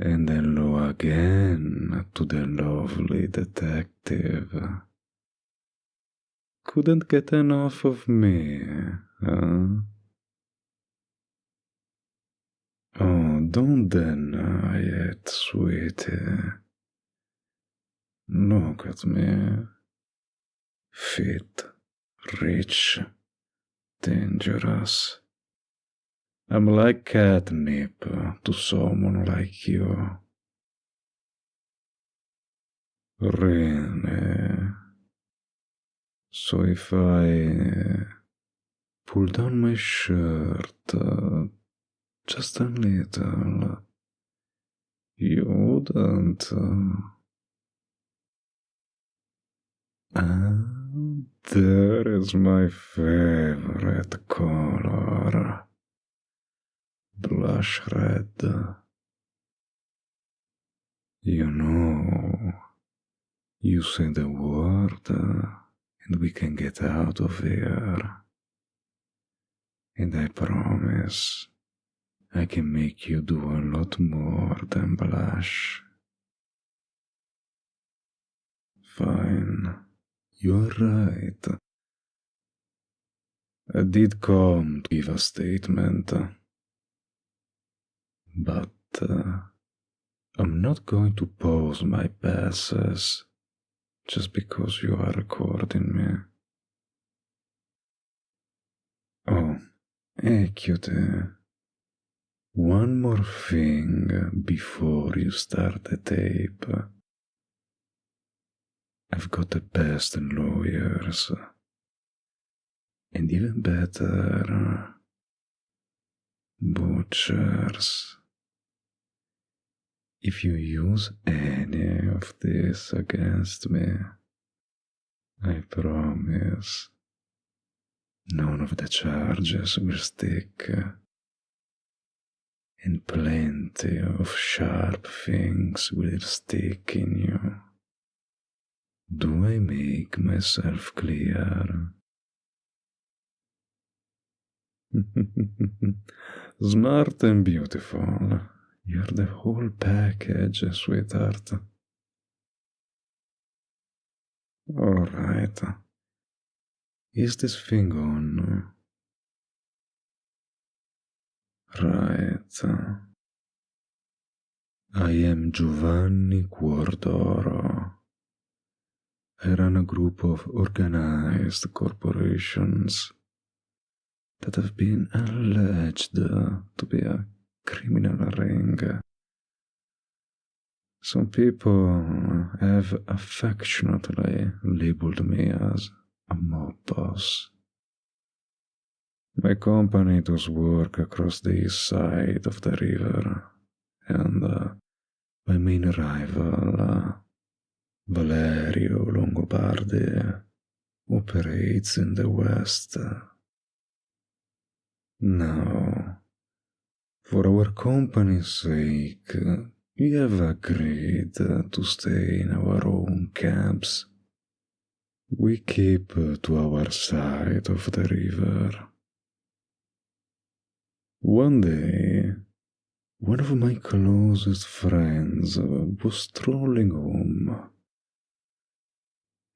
And hello again to the lovely detective. Couldn't get enough of me, huh? Oh, don't deny it, sweetie. Look at me. Fit, rich, dangerous. I'm like catnip to someone like you. Really? So if I pull down my shirt just a little, you wouldn't. There is my favorite color. Blush red. You know, you say the word and we can get out of here. And I promise I can make you do a lot more than blush. Fine, you're right. I did come to give a statement, but I'm not going to pause my passes just because you are recording me. Oh, hey cutie. One more thing before you start the tape. I've got the best lawyers. And even better, butchers. If you use any of this against me, I promise none of the charges will stick, and plenty of sharp things will stick in you. Do I make myself clear? Smart and beautiful. You're the whole package, sweetheart. Alright. Is this thing on? Right. I am Giovanni Guardoro. I run a group of organized corporations that have been alleged to be a criminal ring. Some people have affectionately labeled me as a mob boss. My company does work across the east side of the river, and my main rival, Valerio Longobardi, operates in the west. Now, for our company's sake, we have agreed to stay in our own camps. We keep to our side of the river. One day, one of my closest friends was strolling home,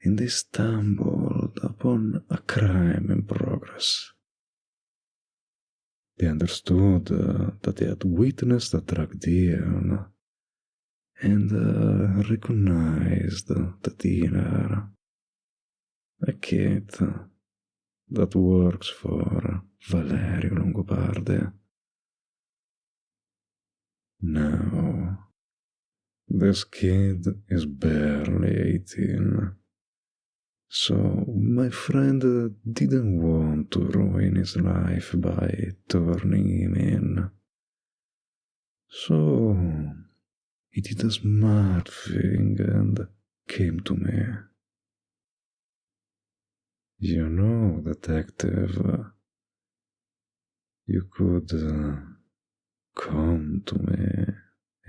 and they stumbled upon a crime in progress. They understood that they had witnessed a drug deal and recognized the dealer, a kid that works for Valerio Longobardi. Now, this kid is barely 18, so my friend didn't want to ruin his life by turning him in. So, he did a smart thing and came to me. You know, detective, you could come to me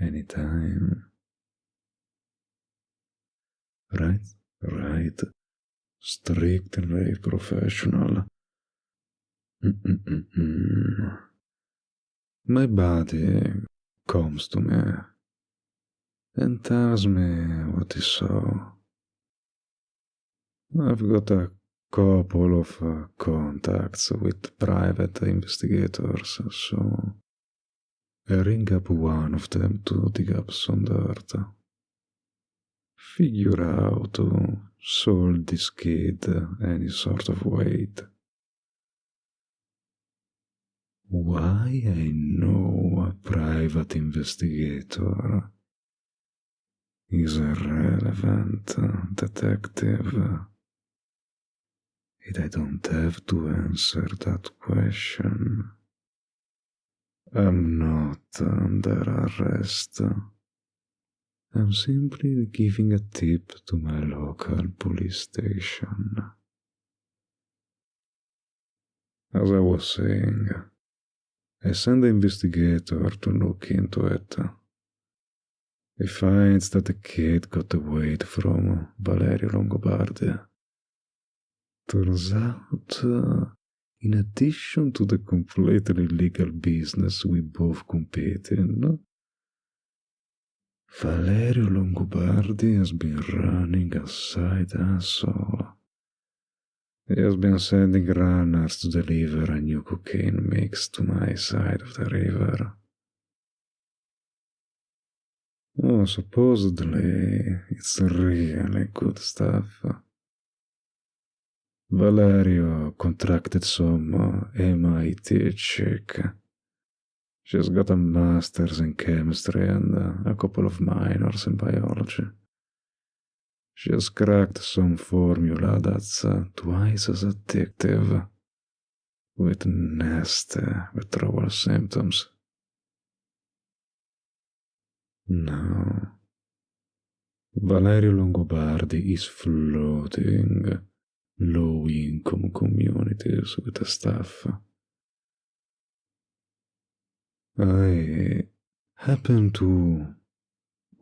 anytime. Right. Strictly professional. My body comes to me and tells me what he saw. I've got a couple of contacts with private investigators, so I ring up one of them to dig up some dirt. Figure out who sold this kid any sort of weight. Why I know a private investigator is a relevant detective, and I don't have to answer that question. I'm not under arrest. I'm simply giving a tip to my local police station. As I was saying, I send the investigator to look into it. He finds that the kid got the weight from Valerio Longobardi. Turns out, in addition to the completely legal business we both compete in, Valerio Longobardi has been running a side hustle. He has been sending runners to deliver a new cocaine mix to my side of the river. Oh, supposedly, it's really good stuff. Valerio contracted some MIT chick. She's got a master's in chemistry and a couple of minors in biology. She has cracked some formula that's twice as addictive, with nasty withdrawal symptoms. Now, Valerio Longobardi is flooding low-income communities with the stuff. I happen to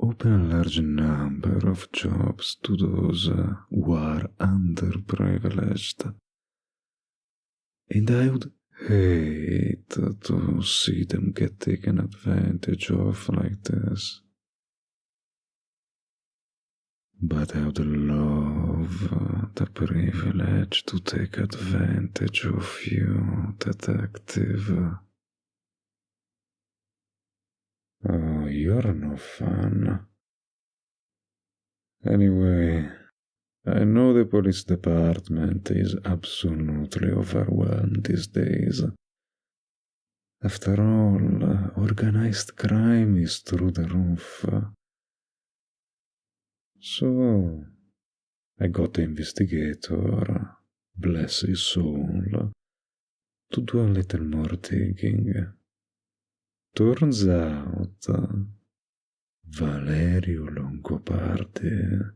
open a large number of jobs to those who are underprivileged, and I would hate to see them get taken advantage of like this. But I would love the privilege to take advantage of you, detective. Oh, you're no fun. Anyway, I know the police department is absolutely overwhelmed these days. After all, organized crime is through the roof. So, I got the investigator, bless his soul, to do a little more digging. Turns out, Valerio Longobardi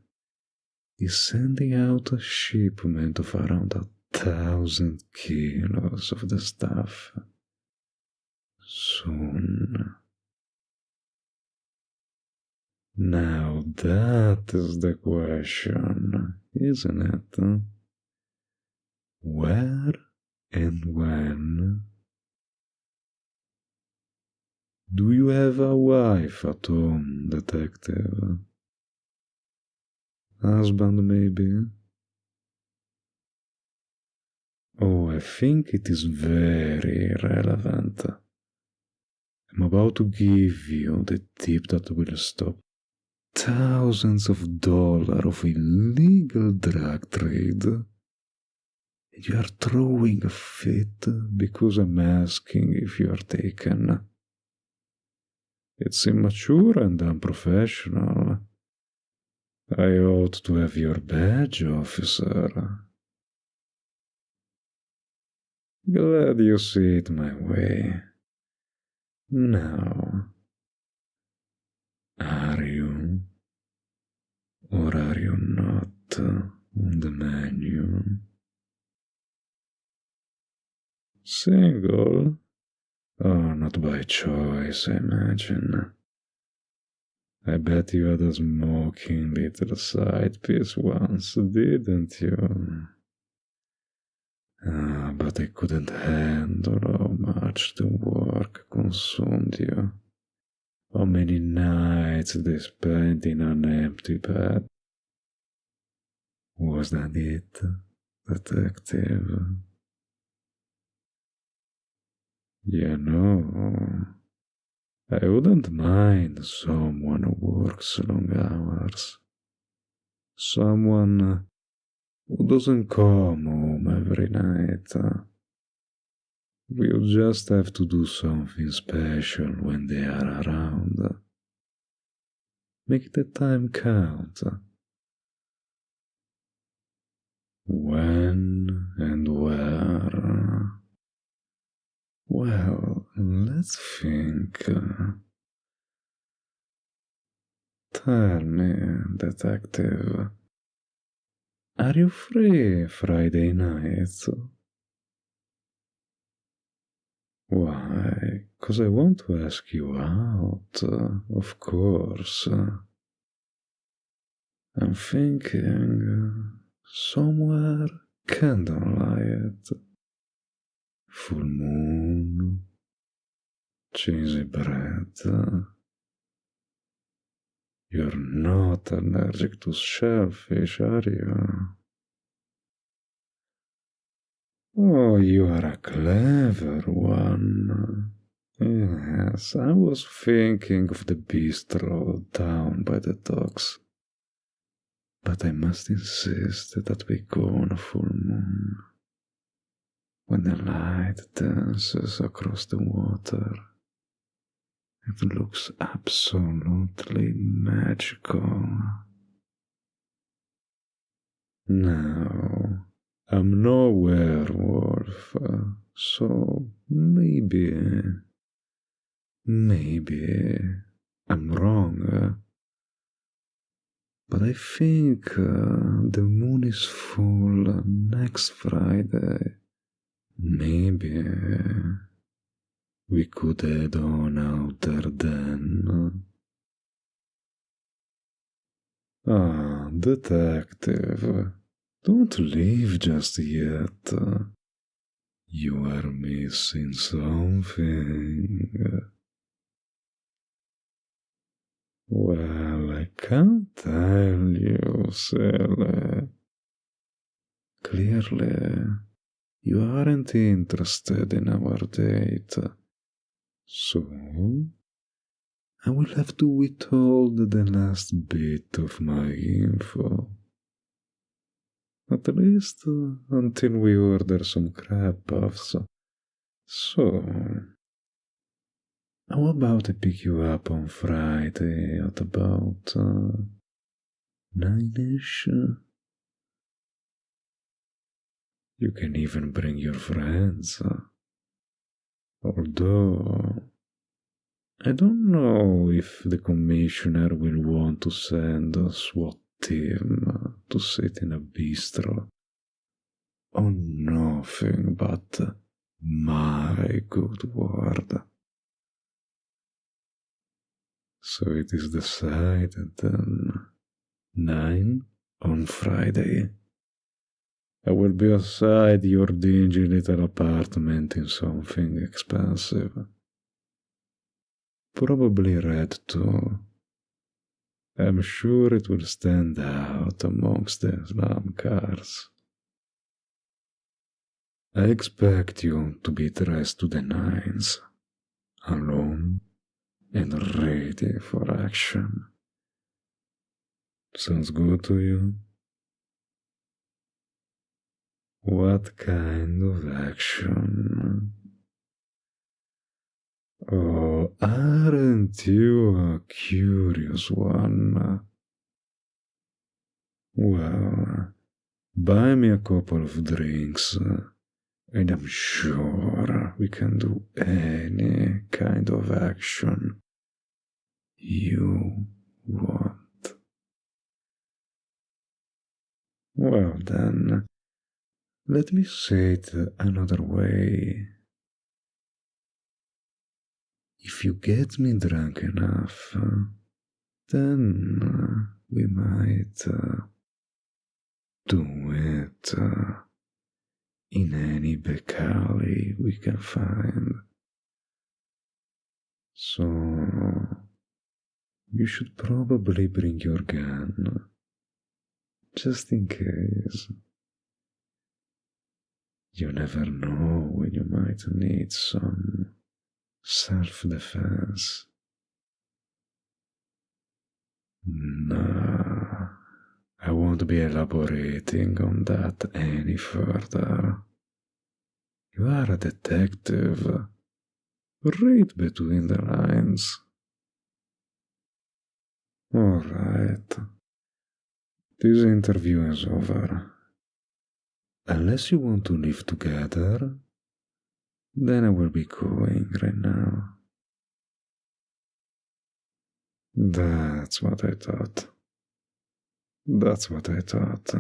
is sending out a shipment of around 1,000 kilos of the stuff soon. Now that is the question, isn't it? Where and when? Do you have a wife at home, detective? Husband, maybe? Oh, I think it is very relevant. I'm about to give you the tip that will stop thousands of dollars of illegal drug trade. And you are throwing a fit because I'm asking if you are taken. It's immature and unprofessional. I ought to have your badge, officer. Glad you see it my way. Now, are you or are you not on the menu? Single? Oh, not by choice, I imagine. I bet you had a smoking little side piece once, didn't you? But I couldn't handle how much the work consumed you. How many nights they spent in an empty bed. Was that it, detective? You know, I wouldn't mind someone who works long hours. Someone who doesn't come home every night. We'll just have to do something special when they are around. Make the time count. When and where? Well, let's think. Tell me, detective, are you free Friday night? Why? 'Cause I want to ask you out, of course. I'm thinking somewhere candlelight, full moon, cheesy bread. You're not allergic to shellfish, are you? Oh, you are a clever one. Yes, I was thinking of the bistro down by the docks. But I must insist that we go on a full moon. When the light dances across the water, it looks absolutely magical. Now, I'm no werewolf, so maybe I'm wrong. But I think the moon is full next Friday. Maybe we could head on out there then. Ah, detective, don't leave just yet. You are missing something. Well, I can't tell you, Sally. Clearly, you aren't interested in our date. So, I will have to withhold the last bit of my info. At least until we order some crab puffs. So, how about I pick you up on Friday at about 9ish? You can even bring your friends. Although, I don't know if the commissioner will want to send a SWAT team to sit in a bistro on nothing but my good word. So it is decided then. 9 on Friday. I will be outside your dingy little apartment in something expensive. Probably red too. I'm sure it will stand out amongst the slam cars. I expect you to be dressed to the nines, alone and ready for action. Sounds good to you? What kind of action? Oh, aren't you a curious one? Well, buy me a couple of drinks, and I'm sure we can do any kind of action you want. Well then, let me say it another way. If you get me drunk enough, then we might do it in any back alley we can find. So, You should probably bring your gun, just in case. You never know when you might need some self defense. Nah, I won't be elaborating on that any further. You are a detective. Read between the lines. Alright. This interview is over. Unless you want to live together, then I will be going right now. That's what I thought. That's what I thought.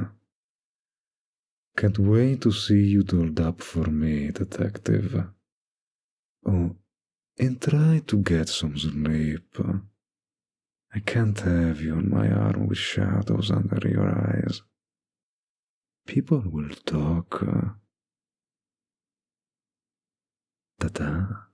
Can't wait to see you dolled up for me, detective. Oh, and try to get some sleep. I can't have you on my arm with shadows under your eyes. People will talk. Ta-ta.